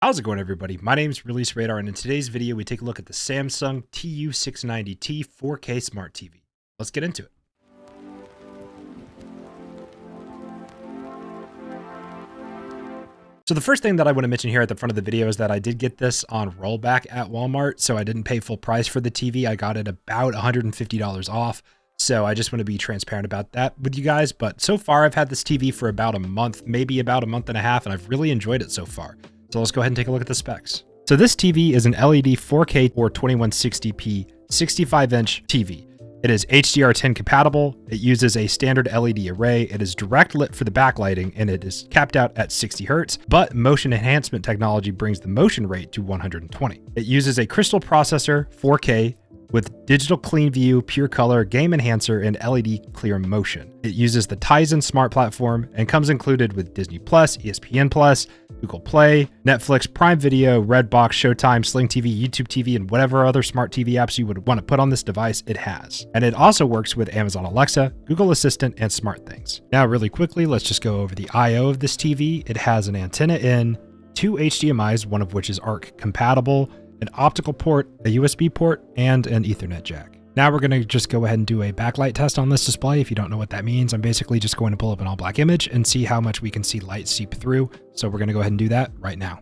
How's it going, everybody? My name is Release Radar, and in today's video, we take a look at the Samsung TU690T 4K Smart TV. Let's get into it. So the first thing that I want to mention here at the front of the video is that I did get this on rollback at Walmart, so I didn't pay full price for the TV. I got it about $150 off. So I just want to be transparent about that with you guys. But so far, I've had this TV for about a month, maybe about a month and a half, and I've really enjoyed it so far. So let's go ahead and take a look at the specs. So this TV is an LED 4K or 2160p 65-inch TV. It is HDR10 compatible. It uses a standard LED array. It is direct lit for the backlighting, and it is capped out at 60 Hz, but motion enhancement technology brings the motion rate to 120. It uses a crystal processor, 4K, with digital clean view, pure color, game enhancer, and LED clear motion. It uses the Tizen smart platform and comes included with Disney+, ESPN+, Google Play, Netflix, Prime Video, Redbox, Showtime, Sling TV, YouTube TV, and whatever other smart TV apps you would want to put on this device, it has. And it also works with Amazon Alexa, Google Assistant, and SmartThings. Now, really quickly, let's just go over the I/O of this TV. It has an antenna in, 2 HDMIs, one of which is ARC compatible, an optical port, a USB port, and an Ethernet jack. Now we're going to just go ahead and do a backlight test on this display. If you don't know what that means, I'm basically just going to pull up an all black image and see how much we can see light seep through. So we're going to go ahead and do that right now.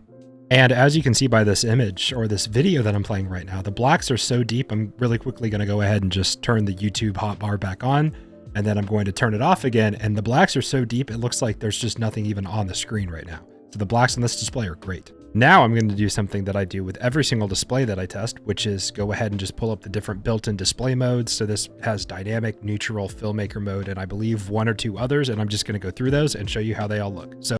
And as you can see by this image or this video that I'm playing right now, the blacks are so deep, I'm really quickly going to go ahead and just turn the YouTube hotbar back on, and then I'm going to turn it off again. And the blacks are so deep, it looks like there's just nothing even on the screen right now. So the blacks on this display are great. Now I'm going to do something that I do with every single display that I test, which is go ahead and just pull up the different built-in display modes. So this has dynamic, neutral, filmmaker mode, and I believe 1 or 2 others, and I'm just going to go through those and show you how they all look. So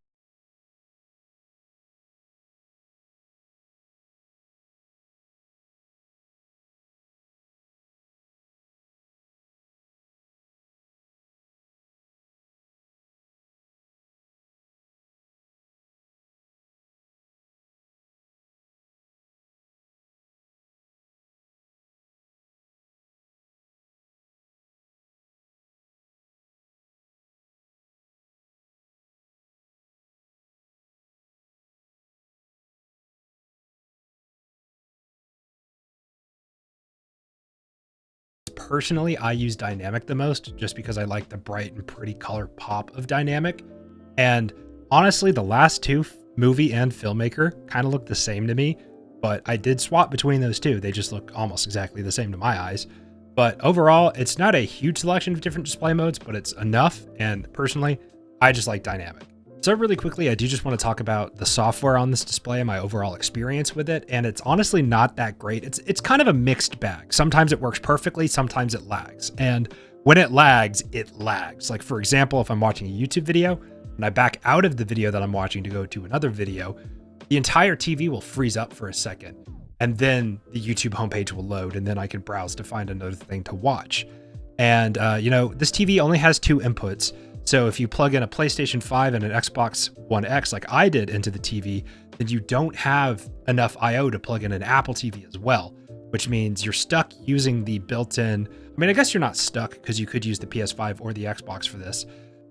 personally, I use dynamic the most just because I like the bright and pretty color pop of dynamic. And honestly, the last two, movie and filmmaker, kind of look the same to me, but I did swap between those two. They just look almost exactly the same to my eyes. But overall, it's not a huge selection of different display modes, but it's enough. And personally, I just like dynamic. So really quickly, I do just want to talk about the software on this display and my overall experience with it. And it's honestly not that great. It's kind of a mixed bag. Sometimes it works perfectly, sometimes it lags. And when it lags, it lags. Like for example, if I'm watching a YouTube video and I back out of the video that I'm watching to go to another video, the entire TV will freeze up for a second. And then the YouTube homepage will load, and then I can browse to find another thing to watch. And this TV only has 2 inputs. So if you plug in a PlayStation 5 and an Xbox One X like I did into the TV, then you don't have enough I/O to plug in an Apple TV as well, which means you're stuck using the built-in. I mean, I guess you're not stuck because you could use the PS5 or the Xbox for this,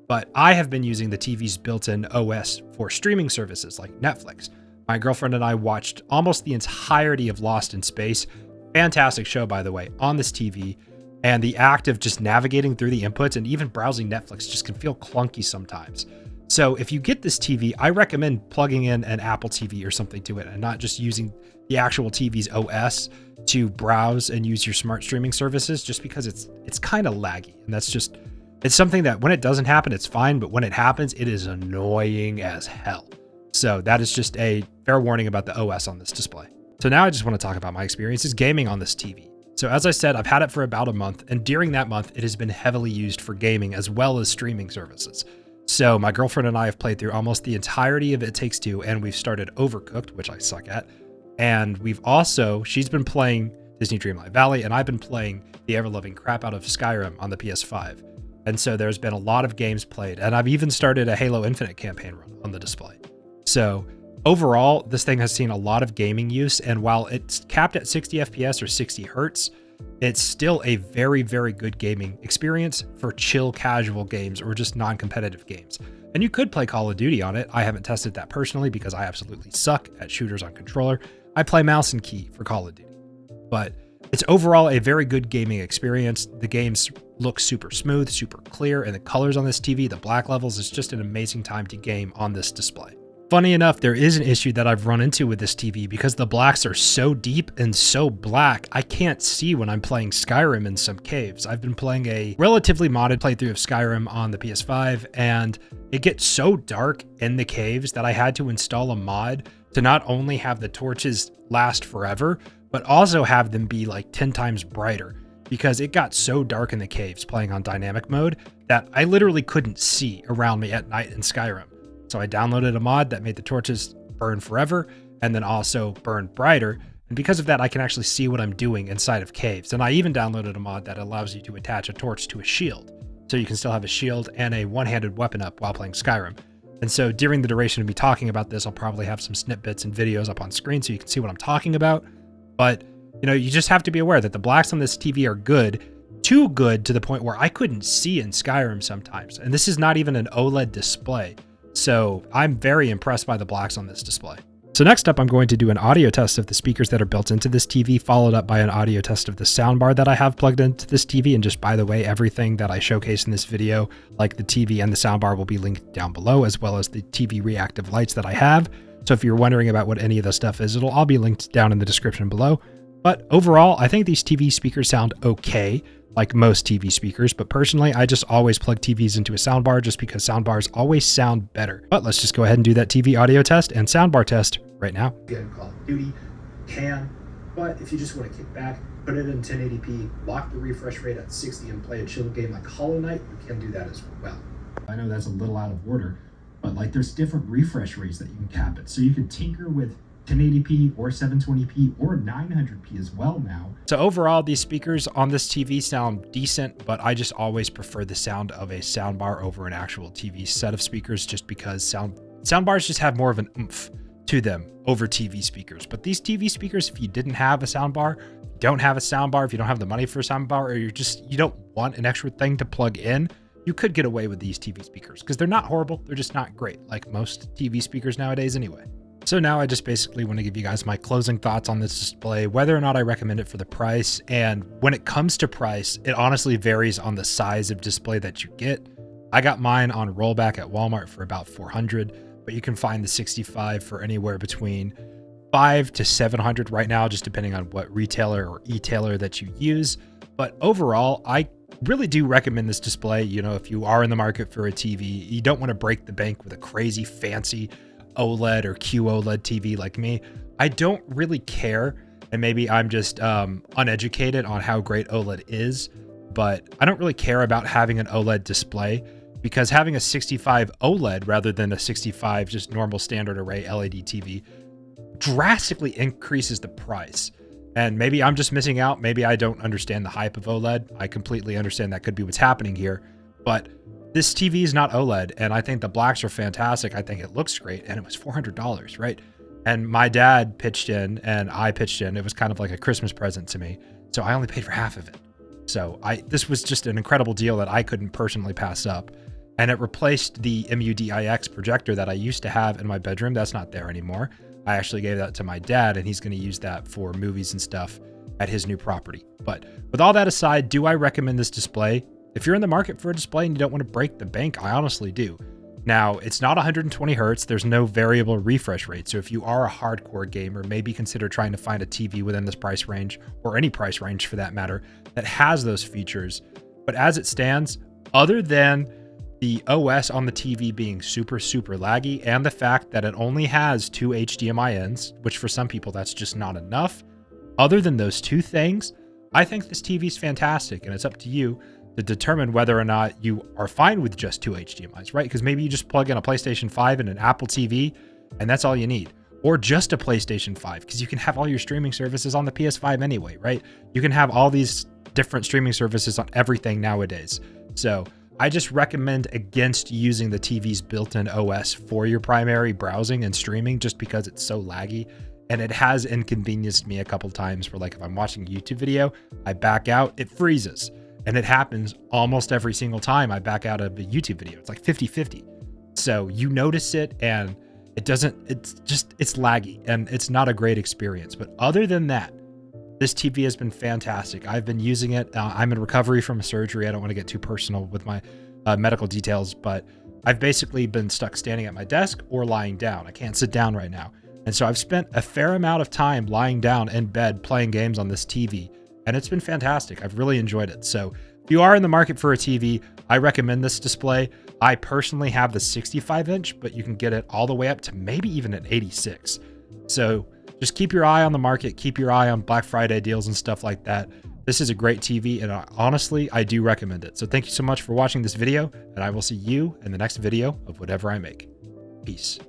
but I have been using the TV's built-in OS for streaming services like Netflix. My girlfriend and I watched almost the entirety of Lost in Space. Fantastic show, by the way, on this TV. And the act of just navigating through the inputs and even browsing Netflix just can feel clunky sometimes. So if you get this TV, I recommend plugging in an Apple TV or something to it and not just using the actual TV's OS to browse and use your smart streaming services, just because it's kind of laggy. And it's something that when it doesn't happen, it's fine. But when it happens, it is annoying as hell. So that is just a fair warning about the OS on this display. So now I just want to talk about my experiences gaming on this TV. So as I said, I've had it for about a month, and during that month, it has been heavily used for gaming as well as streaming services. So my girlfriend and I have played through almost the entirety of It Takes Two, and we've started Overcooked, which I suck at. And she's been playing Disney Dreamlight Valley, and I've been playing the ever-loving crap out of Skyrim on the PS5. And so there's been a lot of games played, and I've even started a Halo Infinite campaign run on the display. So overall, this thing has seen a lot of gaming use, and while it's capped at 60 FPS or 60 Hertz, it's still a very, very good gaming experience for chill casual games or just non-competitive games. And you could play Call of Duty on it. I haven't tested that personally because I absolutely suck at shooters on controller. I play mouse and key for Call of Duty. But it's overall a very good gaming experience. The games look super smooth, super clear, and the colors on this TV, the black levels, is just an amazing time to game on this display. Funny enough, there is an issue that I've run into with this TV because the blacks are so deep and so black, I can't see when I'm playing Skyrim in some caves. I've been playing a relatively modded playthrough of Skyrim on the PS5, and it gets so dark in the caves that I had to install a mod to not only have the torches last forever, but also have them be like 10 times brighter, because it got so dark in the caves playing on dynamic mode that I literally couldn't see around me at night in Skyrim. So I downloaded a mod that made the torches burn forever and then also burn brighter. And because of that, I can actually see what I'm doing inside of caves. And I even downloaded a mod that allows you to attach a torch to a shield, so you can still have a shield and a one-handed weapon up while playing Skyrim. And so during the duration of me talking about this, I'll probably have some snippets and videos up on screen so you can see what I'm talking about. But, you know, you just have to be aware that the blacks on this TV are good, too good to the point where I couldn't see in Skyrim sometimes. And this is not even an OLED display. So I'm very impressed by the blacks on this display. So next up, I'm going to do an audio test of the speakers that are built into this TV, followed up by an audio test of the soundbar that I have plugged into this TV. And just by the way, everything that I showcase in this video, like the TV and the soundbar, will be linked down below, as well as the TV reactive lights that I have. So if you're wondering about what any of this stuff is, it'll all be linked down in the description below. But overall, I think these TV speakers sound okay, like most TV speakers, but personally, I just always plug TVs into a soundbar just because soundbars always sound better. But let's just go ahead and do that TV audio test and soundbar test right now. Again, Call of Duty can, but if you just want to kick back, put it in 1080p, lock the refresh rate at 60 and play a chill game like Hollow Knight, you can do that as well. I know that's a little out of order, but like there's different refresh rates that you can cap it. So you can tinker with 1080p or 720p or 900p as well now. So overall, these speakers on this TV sound decent, but I just always prefer the sound of a soundbar over an actual TV set of speakers, just because soundbars just have more of an oomph to them over TV speakers. But these TV speakers, if you didn't have a soundbar, don't have a soundbar, if you don't have the money for a soundbar, or you don't want an extra thing to plug in, you could get away with these TV speakers because they're not horrible. They're just not great, like most TV speakers nowadays anyway. So now I just basically want to give you guys my closing thoughts on this display, whether or not I recommend it for the price. And when it comes to price, it honestly varies on the size of display that you get. I got mine on rollback at Walmart for about $400, but you can find the 65 for anywhere between $500 to $700 right now, just depending on what retailer or e-tailer that you use. But overall, I really do recommend this display. You know, if you are in the market for a TV, you don't want to break the bank with a crazy fancy OLED or QOLED TV like me. I don't really care, and maybe I'm just uneducated on how great OLED is, but I don't really care about having an OLED display, because having a 65 OLED rather than a 65 just normal standard array LED TV drastically increases the price. And maybe I'm just missing out. Maybe I don't understand the hype of OLED. I completely understand that could be what's happening here, but this TV is not OLED, and I think the blacks are fantastic. I think it looks great, and it was $400, right? And my dad pitched in, and I pitched in. It was kind of like a Christmas present to me, so I only paid for half of it. So this was just an incredible deal that I couldn't personally pass up, and it replaced the MUDIX projector that I used to have in my bedroom. That's not there anymore. I actually gave that to my dad, and he's going to use that for movies and stuff at his new property. But with all that aside, do I recommend this display? If you're in the market for a display and you don't want to break the bank, I honestly do. Now, it's not 120 hertz. There's no variable refresh rate. So if you are a hardcore gamer, maybe consider trying to find a TV within this price range, or any price range for that matter, that has those features. But as it stands, other than the OS on the TV being super, super laggy, and the fact that it only has 2 HDMI ins, which for some people, that's just not enough. Other than those two things, I think this TV is fantastic, and it's up to you to determine whether or not you are fine with just 2 HDMIs, right? Because maybe you just plug in a PlayStation 5 and an Apple TV, and that's all you need. Or just a PlayStation 5, because you can have all your streaming services on the PS5 anyway, right? You can have all these different streaming services on everything nowadays. So I just recommend against using the TV's built-in OS for your primary browsing and streaming, just because it's so laggy. And it has inconvenienced me a couple times where, like, if I'm watching a YouTube video, I back out, it freezes. And it happens almost every single time I back out of a YouTube video. It's like 50-50. So you notice it, and it's laggy and it's not a great experience. But other than that, this TV has been fantastic. I've been using it. I'm in recovery from a surgery. I don't want to get too personal with my medical details, but I've basically been stuck standing at my desk or lying down. I can't sit down right now. And so I've spent a fair amount of time lying down in bed playing games on this TV, and it's been fantastic. I've really enjoyed it. So if you are in the market for a TV, I recommend this display. I personally have the 65-inch, but you can get it all the way up to maybe even an 86. So just keep your eye on the market, keep your eye on Black Friday deals and stuff like that. This is a great TV, and honestly, I do recommend it. So thank you so much for watching this video, and I will see you in the next video of whatever I make. Peace.